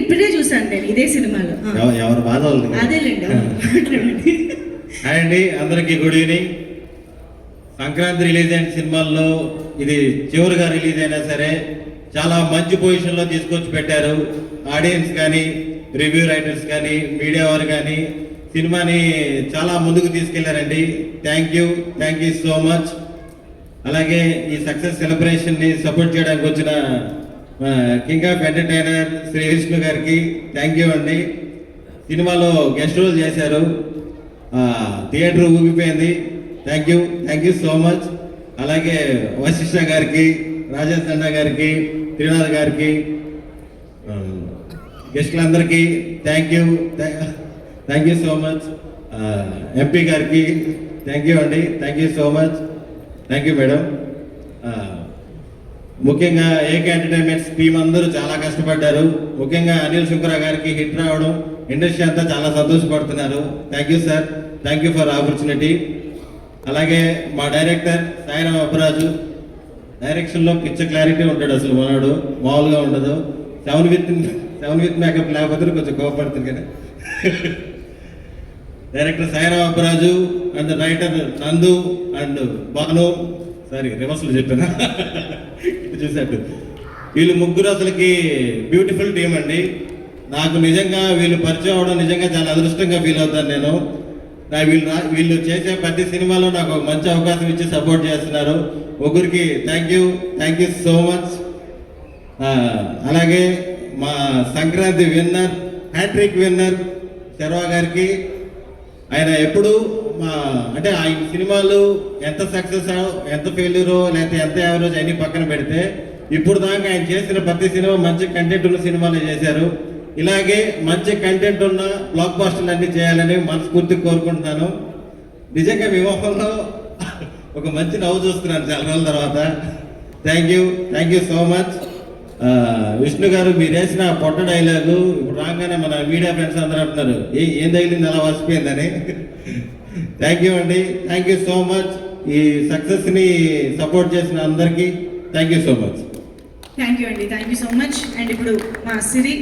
ఇప్పుడే చూసాను నేను ఇదే సినిమాలో. ఎవరు బాధ అదేలేండి. హాయ్ అండి, అందరికీ గుడ్ ఈవినింగ్. సంక్రాంతి రిలీజ్ అయిన సినిమాల్లో ఇది చివరిగా రిలీజ్ అయినా సరే చాలా మంచి పొజిషన్లో తీసుకొచ్చి పెట్టారు. ఆడియన్స్ కానీ, రివ్యూ రైటర్స్ కానీ, మీడియా వారు కానీ సినిమాని చాలా ముందుకు తీసుకెళ్లారండి. Thank you so much. అలాగే ఈ సక్సెస్ సెలబ్రేషన్ని సపోర్ట్ చేయడానికి వచ్చిన king of entertainer Shri Vishnu గారికి థ్యాంక్ యూ అండి. సినిమాలో గెస్ట్ రోల్ చేశారు, థియేటర్ ఊగిపోయింది. Thank you so much. అలాగే వశిష్ఠ గారికి, రాజేష్ అన్న గారికి, త్రినాథ్ గారికి, గెస్టులందరికీ thank you so much. MP గారికి థ్యాంక్ యూ అండి. Thank you so much. Thank you madam. ముఖ్యంగా ఏకే ఎంటర్టైన్మెంట్స్ టీం అందరూ చాలా కష్టపడ్డారు. ముఖ్యంగా అనిల్ శుక్రా గారికి హిట్ రావడం ఇండస్ట్రీ అంతా చాలా సంతోషపడుతున్నారు. Thank you sir. Thank you for opportunity. అలాగే మా డైరెక్టర్ సాయిరామ్ అబ్బరాజు డైరెక్షన్లో పిచ్చ క్లారిటీ ఉంటాడు, అసలు మనోడు మామూలుగా ఉండదు. సెవెన్ విత్ మేకప్ లేకపోతే కొంచెం కోపడుతుంది కదా. Director Sairam Abbaraju and writer నందు అండ్ భాను, సారీ రివర్స్లో చెప్పాను చూసాడు. వీళ్ళు ముగ్గురు అసలుకి బ్యూటిఫుల్ టీం అండి. నాకు నిజంగా వీళ్ళు పరిచయం అవడం నిజంగా చాలా అదృష్టంగా ఫీల్ అవుతాను నేను. వీళ్ళు చేసే ప్రతి సినిమాలో నాకు ఒక మంచి అవకాశం ఇచ్చి సపోర్ట్ చేస్తున్నారు. ముగ్గురికి థ్యాంక్ యూ సో మచ్. అలాగే మా Sankranti winner, hat trick winner Sharwa గారికి, ఆయన ఎప్పుడు అంటే ఆయన సినిమాలు ఎంత సక్సెస్ ఎంత ఫెయిల్యూరో లేకపోతే ఎంత యావరేజ్ అన్ని పక్కన పెడితే ఇప్పుడు దాకా ఆయన చేసిన ప్రతి సినిమా మంచి కంటెంట్ ఉన్న సినిమాలు చేశారు. ఇలాగే మంచి కంటెంట్ ఉన్న బ్లాక్ బాస్టర్లు అన్ని చేయాలని మనస్ఫూర్తిగా కోరుకుంటున్నాను. నిజంగా వివాహంలో ఒక మంచి నవ్వు చూస్తున్నాను చాలా రోజుల తర్వాత. Thank you so much. Vishnu గారు మీరు వేసిన పొట్ట డైలాగు ఇప్పుడు రాగానే మన మీడియా ఫ్రెండ్స్ అందరూ అంటున్నారు ఏం తగిలింది అలా వసిపోయిందని. థ్యాంక్ యూ అండి. Thank you so much. ఈ సక్సెస్ని సపోర్ట్ చేసిన అందరికీ thank you so much. Thank you అండి. Thank you so much. And ఇప్పుడు మా సిరి